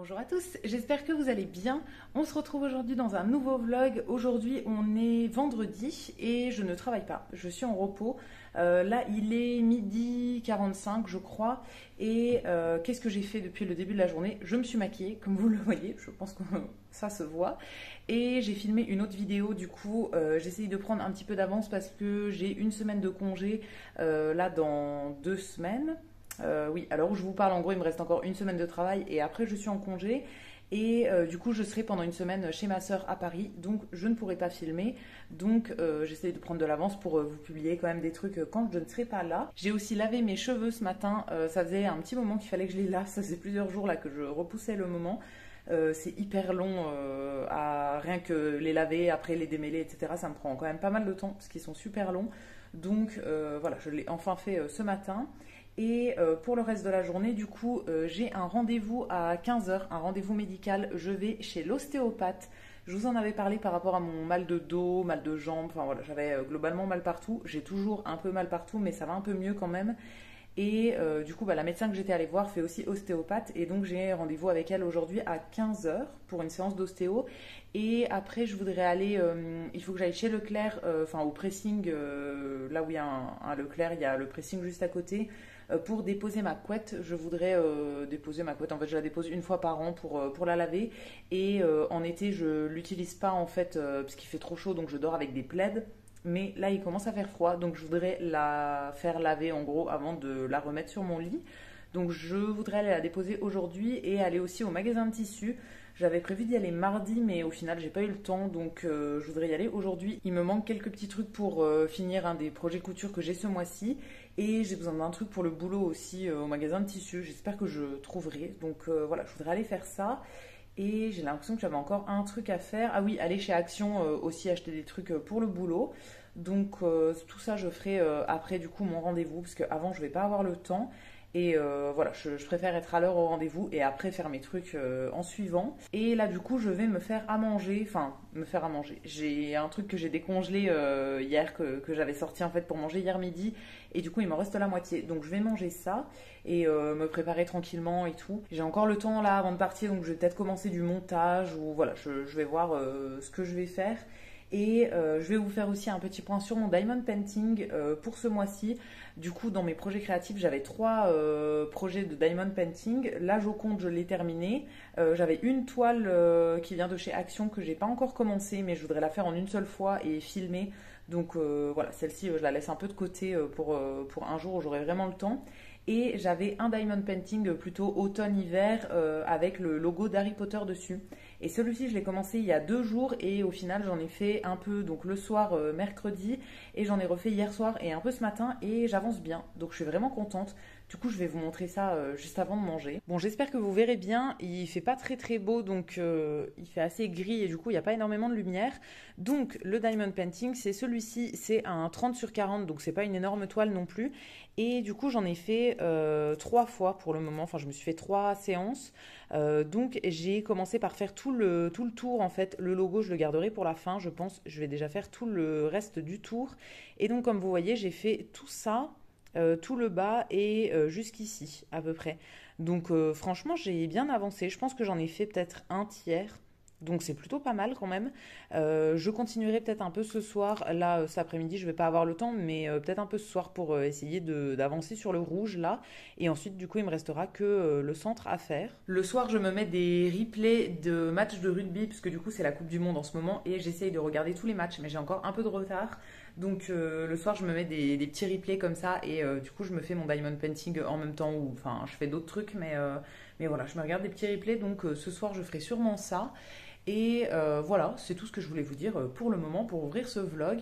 Bonjour à tous, j'espère que vous allez bien. On se retrouve aujourd'hui dans un nouveau vlog. Aujourd'hui on est vendredi et je ne travaille pas, je suis en repos. Là il est 12h45 je crois et qu'est-ce que j'ai fait depuis le début de la journée? Je me suis maquillée comme vous le voyez, je pense que ça se voit. Et j'ai filmé une autre vidéo du coup, j'essaye de prendre un petit peu d'avance parce que j'ai une semaine de congé là dans 2 semaines. Oui, alors où je vous parle, en gros, il me reste encore une semaine de travail et après je suis en congé. Et du coup, je serai pendant une semaine chez ma soeur à Paris, donc je ne pourrai pas filmer. Donc j'essaie de prendre de l'avance pour vous publier quand même des trucs quand je ne serai pas là. J'ai aussi lavé mes cheveux ce matin, ça faisait un petit moment qu'il fallait que je les lave, ça faisait plusieurs jours là que je repoussais le moment. C'est hyper long à rien que les laver, après les démêler, etc. Ça me prend quand même pas mal de temps parce qu'ils sont super longs. Donc voilà, je l'ai enfin fait ce matin. Et pour le reste de la journée, du coup, j'ai un rendez-vous à 15h, un rendez-vous médical. Je vais chez l'ostéopathe. Je vous en avais parlé par rapport à mon mal de dos, mal de jambes. Enfin voilà, j'avais globalement mal partout. J'ai toujours un peu mal partout, mais ça va un peu mieux quand même. Et du coup, la médecin que j'étais allée voir fait aussi ostéopathe. Et donc, j'ai rendez-vous avec elle aujourd'hui à 15h pour une séance d'ostéo. Et après, je voudrais aller, il faut que j'aille chez Leclerc, enfin au pressing, là où il y a un Leclerc, il y a le pressing juste à côté. Pour déposer ma couette, je voudrais déposer ma couette. En fait, je la dépose une fois par an pour la laver. Et en été, je l'utilise pas en fait parce qu'il fait trop chaud, donc je dors avec des plaids. Mais là, il commence à faire froid, donc je voudrais la faire laver en gros avant de la remettre sur mon lit. Donc je voudrais aller la déposer aujourd'hui et aller aussi au magasin de tissus. J'avais prévu d'y aller mardi, mais au final, j'ai pas eu le temps, donc je voudrais y aller aujourd'hui. Il me manque quelques petits trucs pour finir un des projets couture que j'ai ce mois-ci. Et j'ai besoin d'un truc pour le boulot aussi au magasin de tissus. J'espère que je trouverai. Donc voilà, je voudrais aller faire ça. Et j'ai l'impression que j'avais encore un truc à faire. Ah oui, aller chez Action aussi acheter des trucs pour le boulot. Donc tout ça, je ferai après du coup mon rendez-vous, parce qu'avant, je vais pas avoir le temps. Et voilà, je préfère être à l'heure au rendez-vous et après faire mes trucs en suivant. Et là, du coup, je vais me faire à manger. Enfin, me faire à manger. J'ai un truc que j'ai décongelé hier, que j'avais sorti en fait pour manger hier midi. Et du coup, il m'en reste la moitié. Donc, je vais manger ça et me préparer tranquillement et tout. J'ai encore le temps là avant de partir, donc je vais peut-être commencer du montage ou voilà, je vais voir ce que je vais faire. Et je vais vous faire aussi un petit point sur mon diamond painting pour ce mois-ci. Du coup, dans mes projets créatifs, j'avais 3 projets de diamond painting. La Joconde, je l'ai terminée. J'avais une toile qui vient de chez Action que j'ai pas encore commencé, mais je voudrais la faire en une seule fois et filmer. Donc voilà, celle-ci, je la laisse un peu de côté pour un jour où j'aurai vraiment le temps. Et j'avais un diamond painting plutôt automne-hiver avec le logo d'Harry Potter dessus. Et celui-ci, je l'ai commencé il y a 2 jours et au final, j'en ai fait un peu donc le soir mercredi et j'en ai refait hier soir et un peu ce matin et j'avance bien. Donc je suis vraiment contente. Du coup, je vais vous montrer ça juste avant de manger. Bon, j'espère que vous verrez bien. Il fait pas très très beau, donc il fait assez gris et du coup, il n'y a pas énormément de lumière. Donc, le diamond painting, c'est celui-ci. C'est un 30/40, donc c'est pas une énorme toile non plus. Et du coup, j'en ai fait 3 fois pour le moment. Enfin, je me suis fait 3 séances. Donc, j'ai commencé par faire tout le tour. En fait, le logo, je le garderai pour la fin, je pense. Je vais déjà faire tout le reste du tour. Et donc, comme vous voyez, j'ai fait tout ça. Tout le bas et jusqu'ici à peu près. Donc franchement j'ai bien avancé. Je pense que j'en ai fait peut-être un tiers. Donc c'est plutôt pas mal quand même. Je continuerai peut-être un peu ce soir. Là cet après-midi je vais pas avoir le temps, mais peut-être un peu ce soir pour essayer d'avancer sur le rouge là. Et ensuite du coup il me restera que le centre à faire. Le soir je me mets des replays de matchs de rugby parce que du coup c'est la Coupe du Monde en ce moment et j'essaye de regarder tous les matchs mais j'ai encore un peu de retard. Donc le soir je me mets des petits replays comme ça et du coup je me fais mon diamond painting en même temps ou enfin je fais d'autres trucs mais voilà je me regarde des petits replays donc ce soir je ferai sûrement ça. Et voilà, c'est tout ce que je voulais vous dire pour le moment, pour ouvrir ce vlog.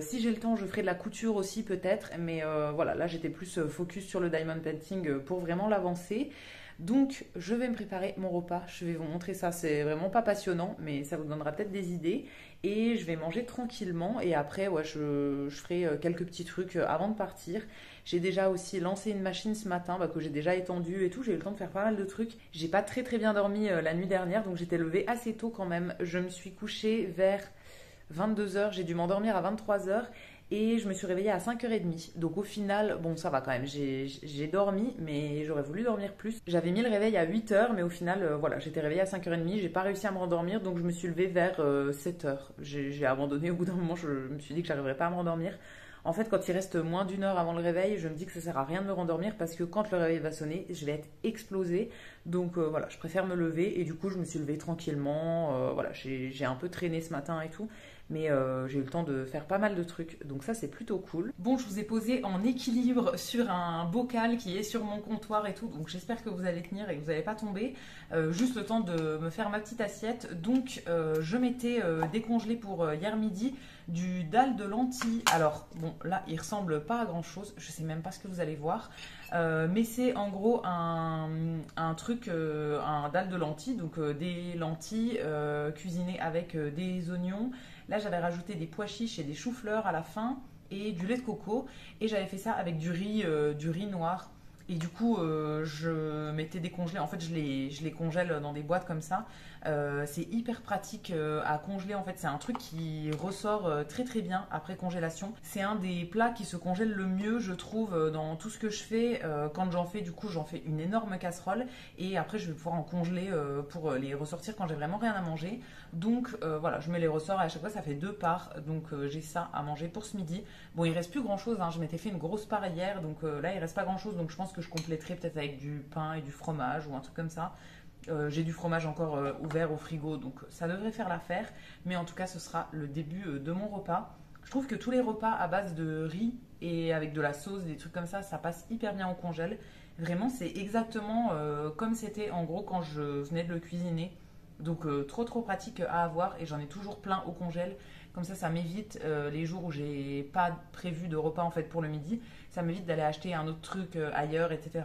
Si j'ai le temps, je ferai de la couture aussi peut-être, mais voilà, là j'étais plus focus sur le diamond painting pour vraiment l'avancer. Donc je vais me préparer mon repas, je vais vous montrer ça, c'est vraiment pas passionnant, mais ça vous donnera peut-être des idées. Et je vais manger tranquillement et après ouais, je ferai quelques petits trucs avant de partir. J'ai déjà aussi lancé une machine ce matin que j'ai déjà étendue et tout, j'ai eu le temps de faire pas mal de trucs. J'ai pas très bien dormi la nuit dernière, donc j'étais levée assez tôt quand même. Je me suis couchée vers 22h, j'ai dû m'endormir à 23h et je me suis réveillée à 5h30. Donc au final, bon ça va quand même, j'ai dormi mais j'aurais voulu dormir plus. J'avais mis le réveil à 8h mais au final voilà, j'étais réveillée à 5h30, j'ai pas réussi à me rendormir donc je me suis levée vers 7h. J'ai abandonné au bout d'un moment, je me suis dit que j'arriverais pas à me rendormir. En fait, quand il reste moins d'une heure avant le réveil, je me dis que ça sert à rien de me rendormir parce que quand le réveil va sonner, je vais être explosée. Donc voilà, je préfère me lever et du coup, je me suis levée tranquillement. Voilà, j'ai un peu traîné ce matin et tout, mais j'ai eu le temps de faire pas mal de trucs. Donc ça, c'est plutôt cool. Bon, je vous ai posé en équilibre sur un bocal qui est sur mon comptoir et tout. Donc j'espère que vous allez tenir et que vous n'allez pas tomber. Juste le temps de me faire ma petite assiette. Donc je m'étais décongelé pour hier midi du dalle de lentilles. Alors bon, là il ressemble pas à grand chose, je sais même pas ce que vous allez voir, mais c'est en gros un truc, un dalle de lentilles, donc des lentilles cuisinées avec des oignons. Là j'avais rajouté des pois chiches et des choux-fleurs à la fin et du lait de coco, et j'avais fait ça avec du riz noir. Et du coup, je m'étais décongelé. En fait, je les congèle dans des boîtes comme ça. C'est hyper pratique à congeler. En fait, c'est un truc qui ressort très très bien après congélation. C'est un des plats qui se congèle le mieux, je trouve, dans tout ce que je fais. Quand j'en fais, du coup, j'en fais une énorme casserole. Et après, je vais pouvoir en congeler pour les ressortir quand j'ai vraiment rien à manger. Donc voilà, je mets les ressorts et à chaque fois, ça fait 2 parts. Donc j'ai ça à manger pour ce midi. Bon, il reste plus grand chose, hein. Je m'étais fait une grosse part hier. Donc là, il reste pas grand chose. Donc je pense que je compléterai peut-être avec du pain et du fromage ou un truc comme ça. J'ai du fromage encore ouvert au frigo, donc ça devrait faire l'affaire. Mais en tout cas, ce sera le début de mon repas. Je trouve que tous les repas à base de riz et avec de la sauce, des trucs comme ça passe hyper bien au congèle. Vraiment, c'est exactement comme c'était en gros quand je venais de le cuisiner. Donc trop trop pratique à avoir et j'en ai toujours plein au congèle. Comme ça m'évite les jours où j'ai pas prévu de repas en fait pour le midi. Ça m'évite d'aller acheter un autre truc ailleurs, etc.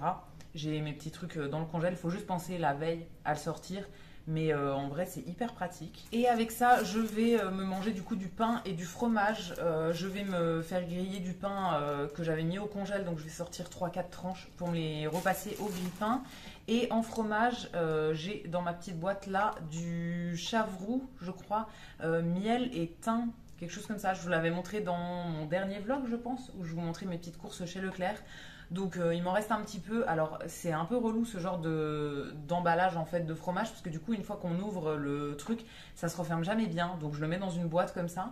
J'ai mes petits trucs dans le congèle. Il faut juste penser la veille à le sortir. Mais en vrai, c'est hyper pratique. Et avec ça, je vais me manger du coup du pain et du fromage. Je vais me faire griller du pain que j'avais mis au congèle. Donc je vais sortir 3-4 tranches pour me les repasser au grille-pain. Et en fromage, j'ai dans ma petite boîte là du chavroux, je crois, miel et thym. Quelque chose comme ça. Je vous l'avais montré dans mon dernier vlog, je pense, où je vous montrais mes petites courses chez Leclerc. Donc il m'en reste un petit peu. Alors c'est un peu relou ce genre d'emballage en fait de fromage, parce que du coup une fois qu'on ouvre le truc, ça se referme jamais bien. Donc je le mets dans une boîte comme ça.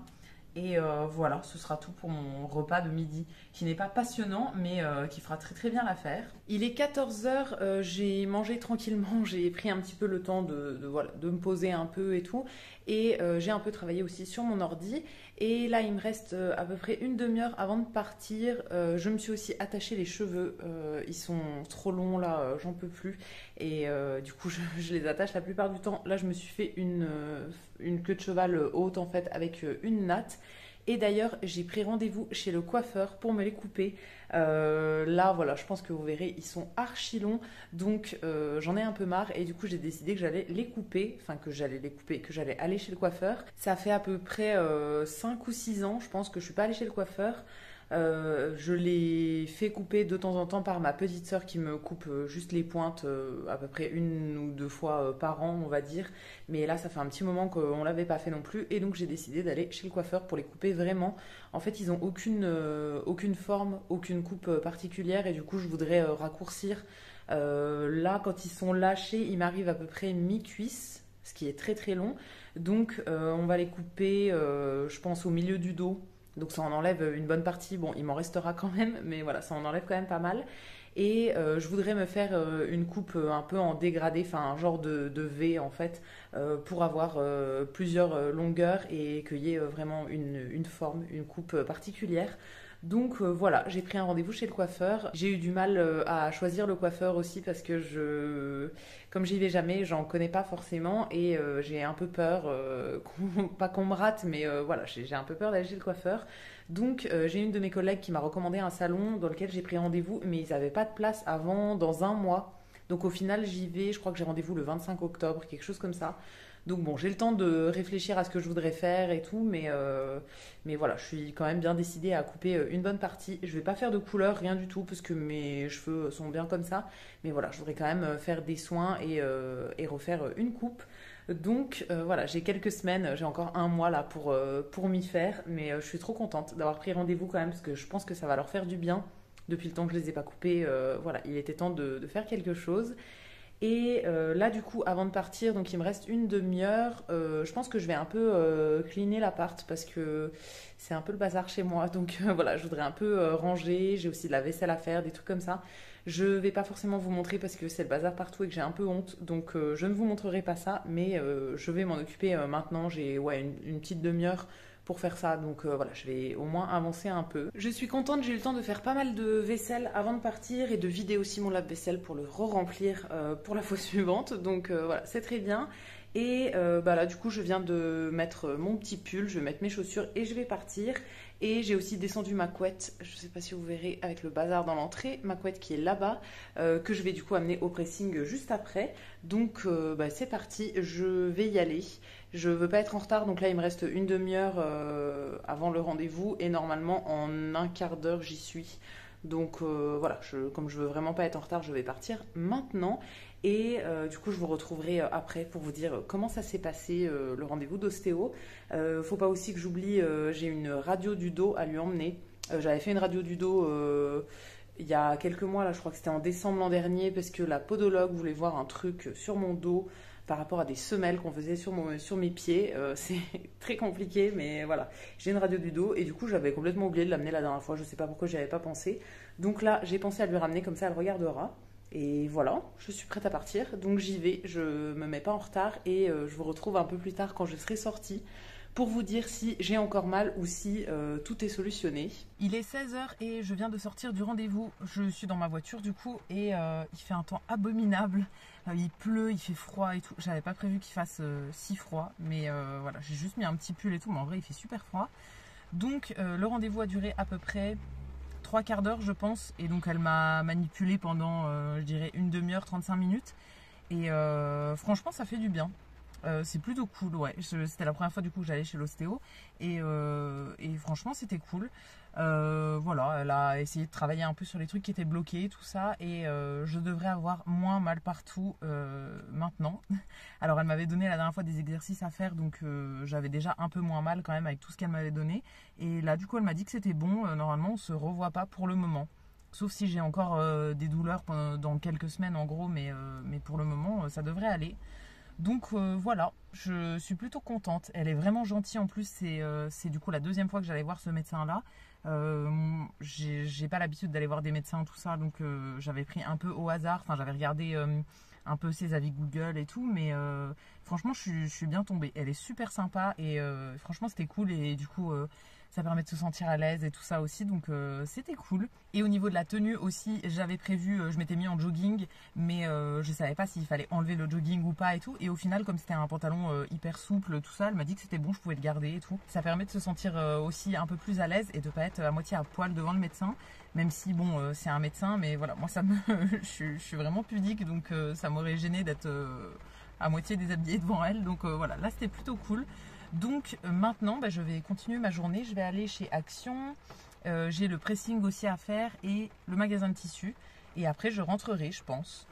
Et voilà, ce sera tout pour mon repas de midi, qui n'est pas passionnant, mais qui fera très très bien l'affaire. Il est 14h, j'ai mangé tranquillement, j'ai pris un petit peu le temps voilà, de me poser un peu et tout. Et j'ai un peu travaillé aussi sur mon ordi. Et là, il me reste à peu près une demi-heure avant de partir. Je me suis aussi attaché les cheveux. Ils sont trop longs là, j'en peux plus. Et du coup, je les attache la plupart du temps. Là, je me suis fait une queue de cheval haute en fait avec une natte. Et d'ailleurs, j'ai pris rendez-vous chez le coiffeur pour me les couper. Là, voilà, je pense que vous verrez, ils sont archi longs. Donc, j'en ai un peu marre. Et du coup, j'ai décidé que j'allais les couper. Enfin, que j'allais aller chez le coiffeur. Ça fait à peu près 5 ou 6 ans, je pense, que je suis pas allée chez le coiffeur. Je les fais couper de temps en temps par ma petite sœur qui me coupe juste les pointes à peu près 1 ou 2 fois par an, on va dire. Mais là, ça fait un petit moment qu'on l'avait pas fait non plus. Et donc, j'ai décidé d'aller chez le coiffeur pour les couper vraiment. En fait, ils ont aucune forme, aucune coupe particulière. Et du coup, je voudrais raccourcir. Là, quand ils sont lâchés, ils m'arrivent à peu près mi-cuisse, ce qui est très très long. Donc, on va les couper, je pense, au milieu du dos. Donc ça en enlève une bonne partie. Bon, il m'en restera quand même, mais voilà, ça en enlève quand même pas mal. Et je voudrais me faire une coupe un peu en dégradé, enfin un genre de V en fait, pour avoir plusieurs longueurs et qu'il y ait vraiment une forme, une coupe particulière. Donc voilà, j'ai pris un rendez-vous chez le coiffeur. J'ai eu du mal à choisir le coiffeur aussi parce que comme j'y vais jamais, j'en connais pas forcément et j'ai un peu peur, pas qu'on me rate, mais voilà, j'ai un peu peur d'aller chez le coiffeur. Donc j'ai une de mes collègues qui m'a recommandé un salon dans lequel j'ai pris rendez-vous, mais ils n'avaient pas de place avant dans un mois. Donc au final, j'y vais, je crois que j'ai rendez-vous le 25 octobre, quelque chose comme ça. Donc bon, j'ai le temps de réfléchir à ce que je voudrais faire et tout, mais voilà, je suis quand même bien décidée à couper une bonne partie. Je vais pas faire de couleur, rien du tout, parce que mes cheveux sont bien comme ça. Mais voilà, je voudrais quand même faire des soins et refaire une coupe. Donc voilà, j'ai quelques semaines, j'ai encore un mois là pour m'y faire, mais je suis trop contente d'avoir pris rendez-vous quand même, parce que je pense que ça va leur faire du bien. Depuis le temps que je les ai pas coupés, voilà, il était temps de faire quelque chose. Et là, du coup, avant de partir, donc il me reste une demi-heure, je pense que je vais un peu cleaner l'appart parce que c'est un peu le bazar chez moi. Donc voilà, je voudrais un peu ranger. J'ai aussi de la vaisselle à faire, des trucs comme ça. Je vais pas forcément vous montrer parce que c'est le bazar partout et que j'ai un peu honte. Donc je ne vous montrerai pas ça, mais je vais m'en occuper maintenant. J'ai ouais, une petite demi-heure pour faire ça. Donc voilà, je vais au moins avancer un peu. Je suis contente, j'ai eu le temps de faire pas mal de vaisselle avant de partir et de vider aussi mon lave-vaisselle pour le re-remplir pour la fois suivante. Donc voilà, c'est très bien. Et bah là, du coup, je viens de mettre mon petit pull, je vais mettre mes chaussures et je vais partir. Et j'ai aussi descendu ma couette, je ne sais pas si vous verrez avec le bazar dans l'entrée, ma couette qui est là-bas, que je vais du coup amener au pressing juste après. Donc bah, c'est parti, je vais y aller. Je veux pas être en retard, donc là il me reste une demi-heure avant le rendez-vous et normalement en un quart d'heure j'y suis. Donc voilà, comme je veux vraiment pas être en retard, je vais partir maintenant. Et du coup, je vous retrouverai après pour vous dire comment ça s'est passé le rendez-vous d'ostéo. Faut pas aussi que j'oublie, j'ai une radio du dos à lui emmener. J'avais fait une radio du dos il y a quelques mois, là, je crois que c'était en décembre l'an dernier, parce que la podologue voulait voir un truc sur mon dos par rapport à des semelles qu'on faisait sur mes pieds. C'est très compliqué, mais voilà. J'ai une radio du dos et du coup, j'avais complètement oublié de l'amener la dernière fois. Je sais pas pourquoi j'y avais pas pensé. Donc là, j'ai pensé à lui ramener, comme ça, elle regardera. Et voilà, je suis prête à partir, donc j'y vais, je me mets pas en retard et je vous retrouve un peu plus tard quand je serai sortie pour vous dire si j'ai encore mal ou si tout est solutionné. Il est 16h et je viens de sortir du rendez-vous, je suis dans ma voiture du coup et il fait un temps abominable, il pleut, il fait froid et tout, j'avais pas prévu qu'il fasse si froid mais voilà, j'ai juste mis un petit pull et tout mais en vrai il fait super froid. Donc le rendez-vous a duré à peu près 3 quarts d'heure je pense et donc elle m'a manipulé pendant je dirais une demi-heure, 35 minutes et franchement ça fait du bien. C'est plutôt cool, ouais. C'était la première fois du coup que j'allais chez l'ostéo et franchement c'était cool. Voilà, elle a essayé de travailler un peu sur les trucs qui étaient bloqués, tout ça, et je devrais avoir moins mal partout maintenant. Alors elle m'avait donné la dernière fois des exercices à faire, donc j'avais déjà un peu moins mal quand même avec tout ce qu'elle m'avait donné. Et là du coup elle m'a dit que c'était bon, normalement on se revoit pas pour le moment. Sauf si j'ai encore des douleurs dans quelques semaines en gros, mais pour le moment ça devrait aller. Donc voilà, je suis plutôt contente. Elle est vraiment gentille en plus. C'est du coup la deuxième fois que j'allais voir ce médecin-là. J'ai pas l'habitude d'aller voir des médecins, tout ça. Donc j'avais pris un peu au hasard. Enfin, j'avais regardé un peu ses avis Google et tout. Mais franchement, je suis bien tombée. Elle est super sympa et franchement, c'était cool. Et du coup, ça permet de se sentir à l'aise et tout ça aussi. Donc c'était cool. Et au niveau de la tenue aussi, j'avais prévu, je m'étais mis en jogging. Mais je savais pas s'il fallait enlever le jogging ou pas et tout. Et au final, comme c'était un pantalon hyper souple, tout ça, elle m'a dit que c'était bon, je pouvais le garder et tout. Ça permet de se sentir aussi un peu plus à l'aise et de pas être à moitié à poil devant le médecin. Même si bon, c'est un médecin, mais voilà, moi ça me, je suis vraiment pudique, donc ça m'aurait gêné d'être à moitié déshabillée devant elle. Donc voilà, là c'était plutôt cool. Donc maintenant, bah, je vais continuer ma journée. Je vais aller chez Action. J'ai le pressing aussi à faire et le magasin de tissus. Et après, je rentrerai, je pense.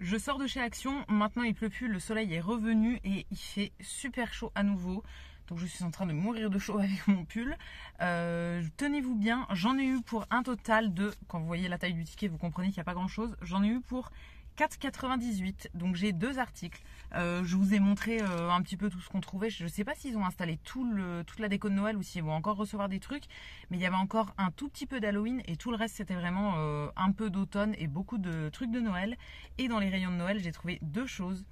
Je sors de chez Action, maintenant il pleut plus, le soleil est revenu et il fait super chaud à nouveau. Donc je suis en train de mourir de chaud avec mon pull. Tenez-vous bien, j'en ai eu pour un total de, quand vous voyez la taille du ticket, vous comprenez qu'il n'y a pas grand chose, j'en ai eu pour 4,98 €. Donc j'ai 2 articles. Je vous ai montré un petit peu tout ce qu'on trouvait. Je ne sais pas s'ils ont installé toute la déco de Noël ou s'ils vont encore recevoir des trucs. Mais il y avait encore un tout petit peu d'Halloween et tout le reste c'était vraiment un peu d'automne et beaucoup de trucs de Noël. Et dans les rayons de Noël, j'ai trouvé 2 choses.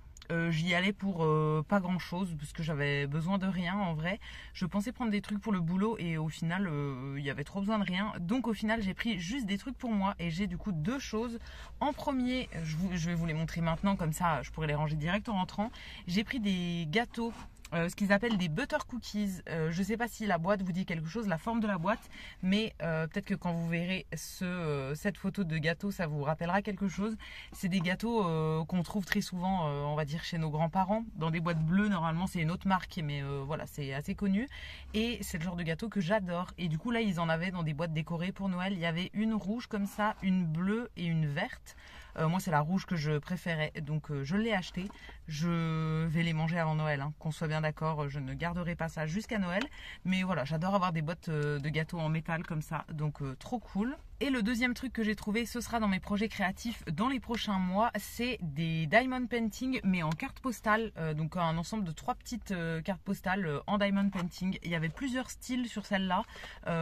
J'y allais pour pas grand chose parce que j'avais besoin de rien en vrai. Je pensais prendre des trucs pour le boulot et au final il y avait trop besoin de rien. Donc au final j'ai pris juste des trucs pour moi et j'ai du coup 2 choses. En premier, je vais vous les montrer maintenant comme ça je pourrais les ranger direct en rentrant. J'ai pris des gâteaux. Ce qu'ils appellent des butter cookies. Je ne sais pas si la boîte vous dit quelque chose, la forme de la boîte, mais peut-être que quand vous verrez cette photo de gâteau, ça vous rappellera quelque chose. C'est des gâteaux qu'on trouve très souvent, on va dire, chez nos grands-parents, dans des boîtes bleues. Normalement, c'est une autre marque, mais voilà, c'est assez connu. Et c'est le genre de gâteau que j'adore. Et du coup, là, ils en avaient dans des boîtes décorées pour Noël. Il y avait une rouge comme ça, une bleue et une verte. Moi, c'est la rouge que je préférais, donc je l'ai acheté. Je vais les manger avant Noël, hein. Qu'on soit bien d'accord, je ne garderai pas ça jusqu'à Noël. Mais voilà, j'adore avoir des boîtes de gâteaux en métal comme ça, donc trop cool. Et le deuxième truc que j'ai trouvé, ce sera dans mes projets créatifs dans les prochains mois, c'est des diamond painting, mais en carte postale. Donc un ensemble de 3 petites cartes postales en diamond painting. Il y avait plusieurs styles sur celle-là.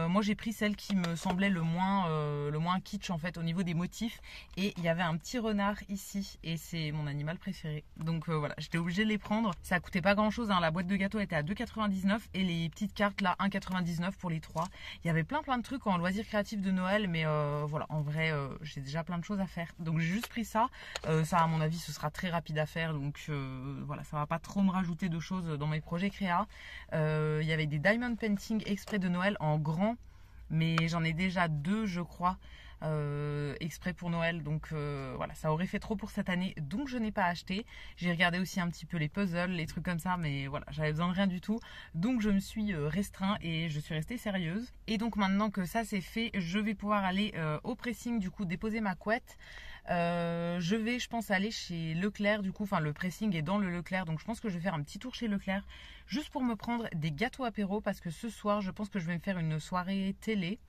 Moi, j'ai pris celle qui me semblait le moins kitsch en fait au niveau des motifs. Et il y avait un petit renard ici, et c'est mon animal préféré. Donc voilà, j'étais obligée de les prendre. Ça coûtait pas grand-chose, hein. La boîte de gâteaux était à 2,99 € et les petites cartes là 1,99 € pour les 3. Il y avait plein de trucs en loisirs créatifs de Noël, mais voilà, en vrai j'ai déjà plein de choses à faire, donc j'ai juste pris ça. Ça à mon avis ce sera très rapide à faire, donc voilà, ça va pas trop me rajouter de choses dans mes projets créa. Il y avait des diamond painting exprès de Noël en grand, mais j'en ai déjà 2 je crois exprès pour Noël, donc voilà, ça aurait fait trop pour cette année, donc je n'ai pas acheté. J'ai regardé aussi un petit peu les puzzles, les trucs comme ça, mais voilà, j'avais besoin de rien du tout, donc je me suis restreint et je suis restée sérieuse. Et donc maintenant que ça c'est fait, je vais pouvoir aller au pressing, du coup déposer ma couette. Je pense aller chez Leclerc, du coup, enfin le pressing est dans le Leclerc, donc je pense que je vais faire un petit tour chez Leclerc juste pour me prendre des gâteaux apéro, parce que ce soir je pense que je vais me faire une soirée télé.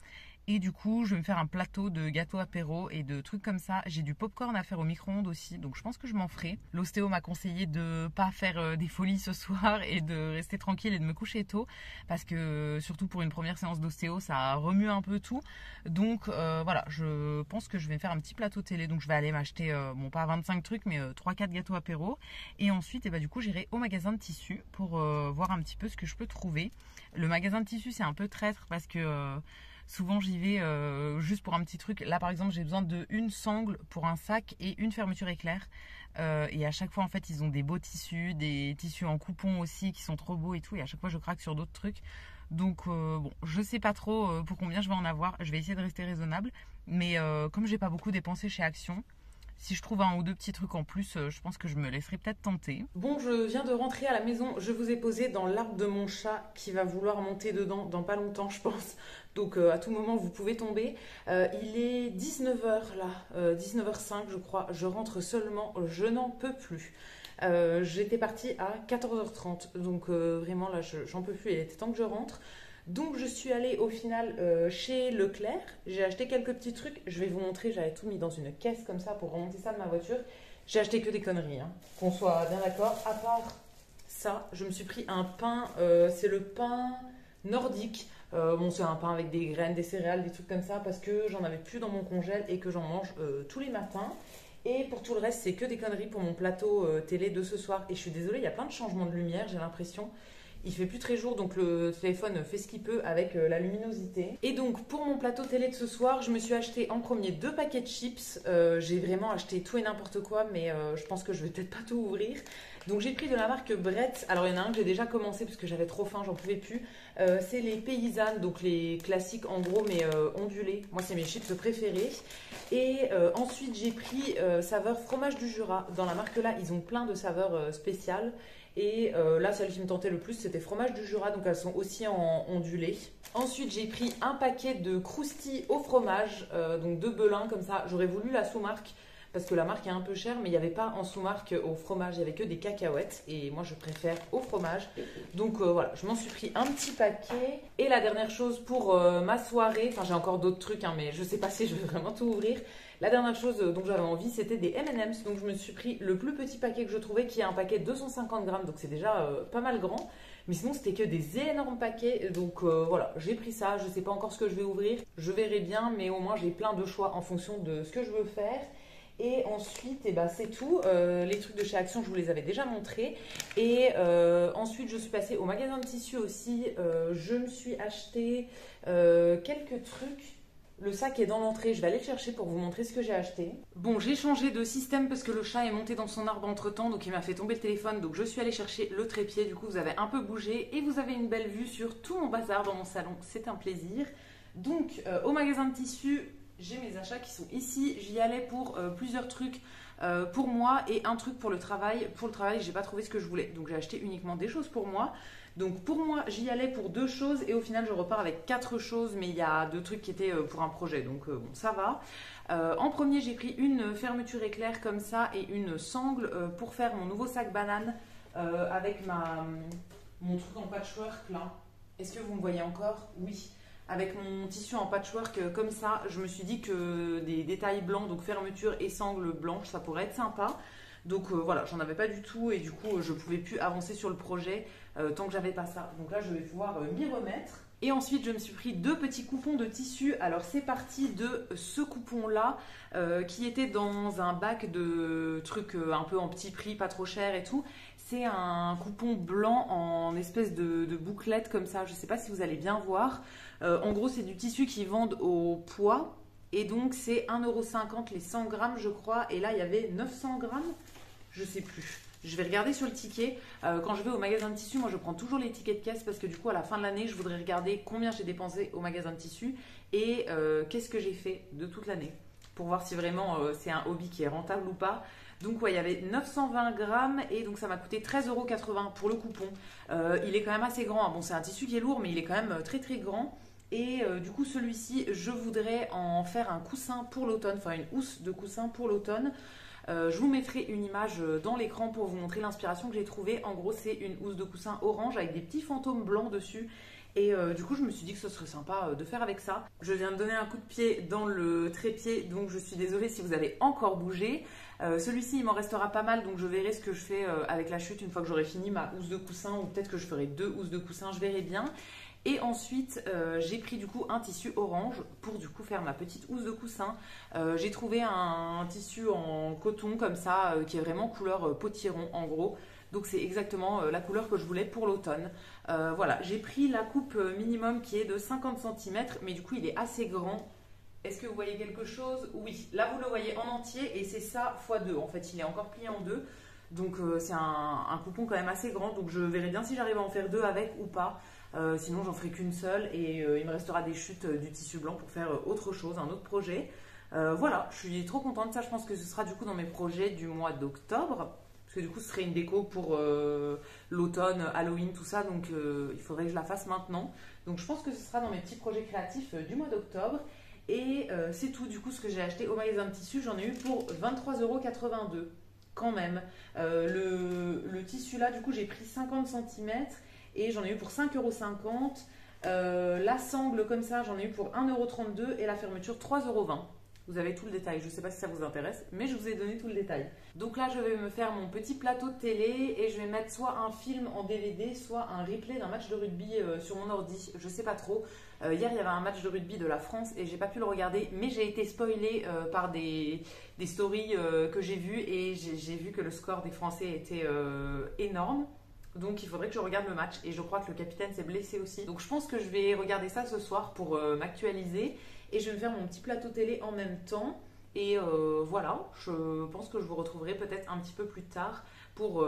Et du coup, je vais me faire un plateau de gâteaux apéro et de trucs comme ça. J'ai du popcorn à faire au micro-ondes aussi, donc je pense que je m'en ferai. L'ostéo m'a conseillé de pas faire des folies ce soir et de rester tranquille et de me coucher tôt, parce que surtout pour une première séance d'ostéo, ça remue un peu tout. Donc voilà, je pense que je vais me faire un petit plateau télé. Donc je vais aller m'acheter, bon pas 25 trucs, mais 3-4 gâteaux apéro. Et ensuite, et bah, du coup, j'irai au magasin de tissus pour voir un petit peu ce que je peux trouver. Le magasin de tissus, c'est un peu traître parce que... souvent j'y vais juste pour un petit truc. Là par exemple j'ai besoin d'une sangle pour un sac et une fermeture éclair. Et à chaque fois en fait ils ont des beaux tissus, des tissus en coupon aussi qui sont trop beaux et tout. Et à chaque fois je craque sur d'autres trucs. Donc bon, je sais pas trop pour combien je vais en avoir. Je vais essayer de rester raisonnable. Mais comme j'ai pas beaucoup dépensé chez Action, si je trouve 1 ou 2 petits trucs en plus, je pense que je me laisserai peut-être tenter. Bon, je viens de rentrer à la maison. Je vous ai posé dans l'arbre de mon chat qui va vouloir monter dedans dans pas longtemps, je pense. Donc à tout moment, vous pouvez tomber. Il est 19 h là, 19 h 05 je crois. Je rentre seulement, je n'en peux plus. J'étais partie à 14 h 30. Donc vraiment là, j'en peux plus. Il était temps que je rentre. Donc je suis allée au final chez Leclerc, j'ai acheté quelques petits trucs, je vais vous montrer, j'avais tout mis dans une caisse comme ça pour remonter ça de ma voiture. J'ai acheté que des conneries, hein, qu'on soit bien d'accord. À part ça, je me suis pris un pain, c'est le pain nordique. Bon, c'est un pain avec des graines, des céréales, des trucs comme ça, parce que j'en avais plus dans mon congèle et que j'en mange tous les matins. Et pour tout le reste, c'est que des conneries pour mon plateau télé de ce soir. Et je suis désolée, il y a plein de changements de lumière, j'ai l'impression. Il fait plus très jour, donc le téléphone fait ce qu'il peut avec la luminosité. Et donc pour mon plateau télé de ce soir, je me suis acheté en premier 2 paquets de chips. J'ai vraiment acheté tout et n'importe quoi, mais je pense que je vais peut-être pas tout ouvrir. Donc j'ai pris de la marque Bretz. Alors il y en a un que j'ai déjà commencé parce que j'avais trop faim, j'en pouvais plus. C'est les paysannes, donc les classiques en gros mais ondulés. Moi c'est mes chips préférés. Et ensuite j'ai pris saveur fromage du Jura. Dans la marque là, ils ont plein de saveurs spéciales. Et là, celle qui me tentait le plus, c'était fromage du Jura, donc elles sont aussi en ondulé. Ensuite, j'ai pris un paquet de croustilles au fromage, donc 2 belins comme ça. J'aurais voulu la sous-marque, parce que la marque est un peu chère, mais il n'y avait pas en sous-marque au fromage, il n'y avait que des cacahuètes. Et moi, je préfère au fromage. Donc voilà, je m'en suis pris un petit paquet. Et la dernière chose pour ma soirée, enfin j'ai encore d'autres trucs, hein, mais je ne sais pas si je vais vraiment tout ouvrir. La dernière chose dont j'avais envie, c'était des M&M's. Donc je me suis pris le plus petit paquet que je trouvais, qui est un paquet de 250 grammes. Donc c'est déjà pas mal grand. Mais sinon, c'était que des énormes paquets. Donc voilà, j'ai pris ça. Je ne sais pas encore ce que je vais ouvrir. Je verrai bien, mais au moins j'ai plein de choix en fonction de ce que je veux faire. Et ensuite, eh ben, c'est tout. Les trucs de chez Action, je vous les avais déjà montrés. Et ensuite, je suis passée au magasin de tissus aussi. Je me suis acheté quelques trucs. Le sac est dans l'entrée, je vais aller le chercher pour vous montrer ce que j'ai acheté. Bon, j'ai changé de système parce que le chat est monté dans son arbre entre temps, donc il m'a fait tomber le téléphone. Donc je suis allée chercher le trépied, du coup vous avez un peu bougé et vous avez une belle vue sur tout mon bazar dans mon salon. C'est un plaisir. Donc au magasin de tissus, j'ai mes achats qui sont ici. J'y allais pour plusieurs trucs pour moi et un truc pour le travail. Pour le travail, j'ai pas trouvé ce que je voulais, donc j'ai acheté uniquement des choses pour moi. Donc pour moi, j'y allais pour 2 choses et au final, je repars avec 4 choses, mais il y a 2 trucs qui étaient pour un projet, donc bon, ça va. En premier, j'ai pris une fermeture éclair comme ça et une sangle pour faire mon nouveau sac banane avec mon truc en patchwork là. Est-ce que vous me voyez encore? Oui. Avec mon tissu en patchwork comme ça, je me suis dit que des détails blancs, donc fermeture et sangle blanche, ça pourrait être sympa. Donc voilà, j'en avais pas du tout et du coup je pouvais plus avancer sur le projet tant que j'avais pas ça. Donc là je vais pouvoir m'y remettre. Et ensuite je me suis pris 2 petits coupons de tissu. Alors c'est parti de ce coupon là qui était dans un bac de trucs un peu en petit prix, pas trop cher et tout. C'est un coupon blanc en espèce de bouclette comme ça, je sais pas si vous allez bien voir. En gros c'est du tissu qu'ils vendent au poids. Et donc c'est 1,50 € les 100 grammes je crois. Et là il y avait 900 grammes. Je sais plus. Je vais regarder sur le ticket. Quand je vais au magasin de tissus, moi je prends toujours les tickets de caisse parce que du coup à la fin de l'année, je voudrais regarder combien j'ai dépensé au magasin de tissus et qu'est-ce que j'ai fait de toute l'année pour voir si vraiment c'est un hobby qui est rentable ou pas. Donc ouais, il y avait 920 grammes et donc ça m'a coûté 13,80 € pour le coupon. Il est quand même assez grand. Bon, c'est un tissu qui est lourd mais il est quand même très très grand. Et du coup celui-ci, je voudrais en faire un coussin pour l'automne, enfin une housse de coussin pour l'automne. Je vous mettrai une image dans l'écran pour vous montrer l'inspiration que j'ai trouvée. En gros, c'est une housse de coussin orange avec des petits fantômes blancs dessus. Et du coup, je me suis dit que ce serait sympa de faire avec ça. Je viens de donner un coup de pied dans le trépied, donc je suis désolée si vous avez encore bougé. Celui-ci, il m'en restera pas mal, donc je verrai ce que je fais avec la chute une fois que j'aurai fini ma housse de coussin. Ou peut-être que je ferai 2 housses de coussin, je verrai bien. Et ensuite, j'ai pris du coup un tissu orange pour du coup faire ma petite housse de coussin. J'ai trouvé un tissu en coton comme ça qui est vraiment couleur potiron en gros. Donc c'est exactement la couleur que je voulais pour l'automne. Voilà, j'ai pris la coupe minimum qui est de 50 cm, mais du coup il est assez grand. Est-ce que vous voyez quelque chose? Oui, là vous le voyez en entier et c'est ça x2. En fait, il est encore plié en 2. Donc c'est un coupon quand même assez grand. Donc je verrai bien si j'arrive à en faire 2 avec ou pas. Sinon j'en ferai qu'une seule et il me restera des chutes du tissu blanc pour faire autre chose, un autre projet. Voilà, je suis trop contente. Ça, je pense que ce sera du coup dans mes projets du mois d'octobre. Parce que du coup ce serait une déco pour l'automne, Halloween, tout ça. Donc il faudrait que je la fasse maintenant. Donc je pense que ce sera dans mes petits projets créatifs du mois d'octobre. Et c'est tout du coup ce que j'ai acheté au magasin de tissus. J'en ai eu pour 23,82 € quand même. Le tissu là, du coup j'ai pris 50 cm. Et j'en ai eu pour 5,50 €. La sangle comme ça, j'en ai eu pour 1,32 € et la fermeture 3,20 €. Vous avez tout le détail. Je ne sais pas si ça vous intéresse, mais je vous ai donné tout le détail. Donc là, je vais me faire mon petit plateau de télé et je vais mettre soit un film en DVD, soit un replay d'un match de rugby sur mon ordi. Je ne sais pas trop. Hier, il y avait un match de rugby de la France et j'ai pas pu le regarder, mais j'ai été spoilée par des stories que j'ai vues et j'ai vu que le score des Français était énorme. Donc il faudrait que je regarde le match et je crois que le capitaine s'est blessé aussi. Donc je pense que je vais regarder ça ce soir pour m'actualiser et je vais me faire mon petit plateau télé en même temps. Et voilà, je pense que je vous retrouverai peut-être un petit peu plus tard pour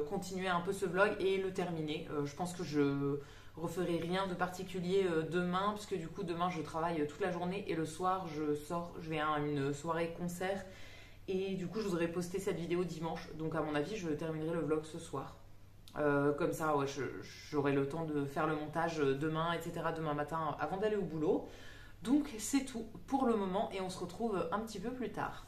continuer un peu ce vlog et le terminer. Je pense que je referai rien de particulier demain puisque du coup demain je travaille toute la journée et le soir je vais à une soirée concert et du coup je voudrais poster cette vidéo dimanche. Donc à mon avis je terminerai le vlog ce soir. Comme ça, ouais, j'aurai le temps de faire le montage demain, etc. demain matin avant d'aller au boulot. Donc c'est tout pour le moment et on se retrouve un petit peu plus tard.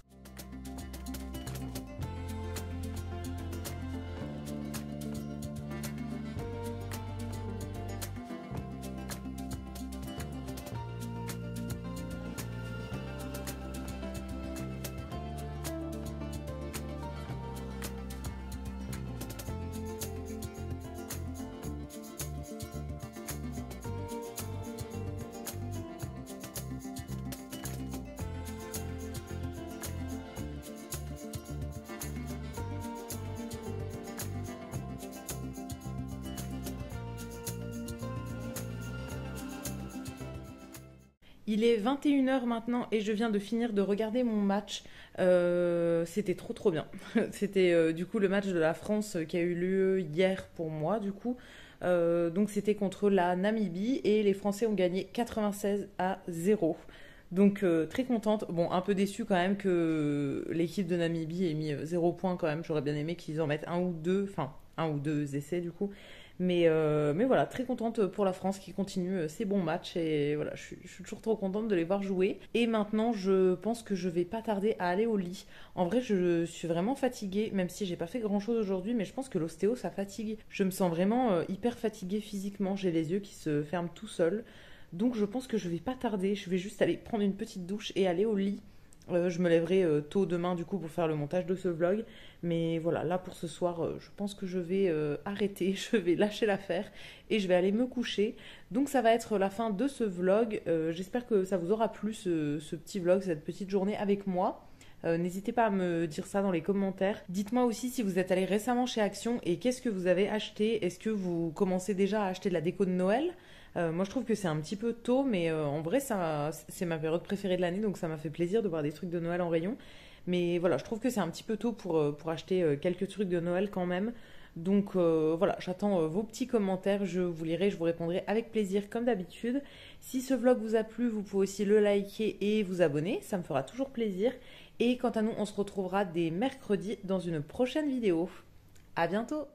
Il est 21 h maintenant et je viens de finir de regarder mon match. C'était trop bien. C'était du coup le match de la France qui a eu lieu hier pour moi du coup. Donc c'était contre la Namibie et les Français ont gagné 96-0. Donc très contente. Bon, un peu déçue quand même que l'équipe de Namibie ait mis 0 point quand même. J'aurais bien aimé qu'ils en mettent un ou deux, enfin un ou deux essais du coup. Mais voilà, très contente pour la France qui continue ses bons matchs et voilà, je suis toujours trop contente de les voir jouer. Et maintenant, je pense que je vais pas tarder à aller au lit. En vrai, je suis vraiment fatiguée, même si j'ai pas fait grand chose aujourd'hui, mais je pense que l'ostéo ça fatigue. Je me sens vraiment hyper fatiguée physiquement, j'ai les yeux qui se ferment tout seuls. Donc je pense que je vais pas tarder, je vais juste aller prendre une petite douche et aller au lit. Je me lèverai tôt demain du coup pour faire le montage de ce vlog. Mais voilà, là pour ce soir, je pense que je vais arrêter, je vais lâcher l'affaire et je vais aller me coucher. Donc ça va être la fin de ce vlog. J'espère que ça vous aura plu ce petit vlog, cette petite journée avec moi. N'hésitez pas à me dire ça dans les commentaires. Dites-moi aussi si vous êtes allé récemment chez Action et qu'est-ce que vous avez acheté. Est-ce que vous commencez déjà à acheter de la déco de Noël? Moi je trouve que c'est un petit peu tôt, mais en vrai c'est ma période préférée de l'année, donc ça m'a fait plaisir de voir des trucs de Noël en rayon. Mais voilà, je trouve que c'est un petit peu tôt pour acheter quelques trucs de Noël quand même. Donc voilà, j'attends vos petits commentaires, je vous lirai, je vous répondrai avec plaisir comme d'habitude. Si ce vlog vous a plu, vous pouvez aussi le liker et vous abonner, ça me fera toujours plaisir. Et quant à nous, on se retrouvera dès mercredi dans une prochaine vidéo. À bientôt!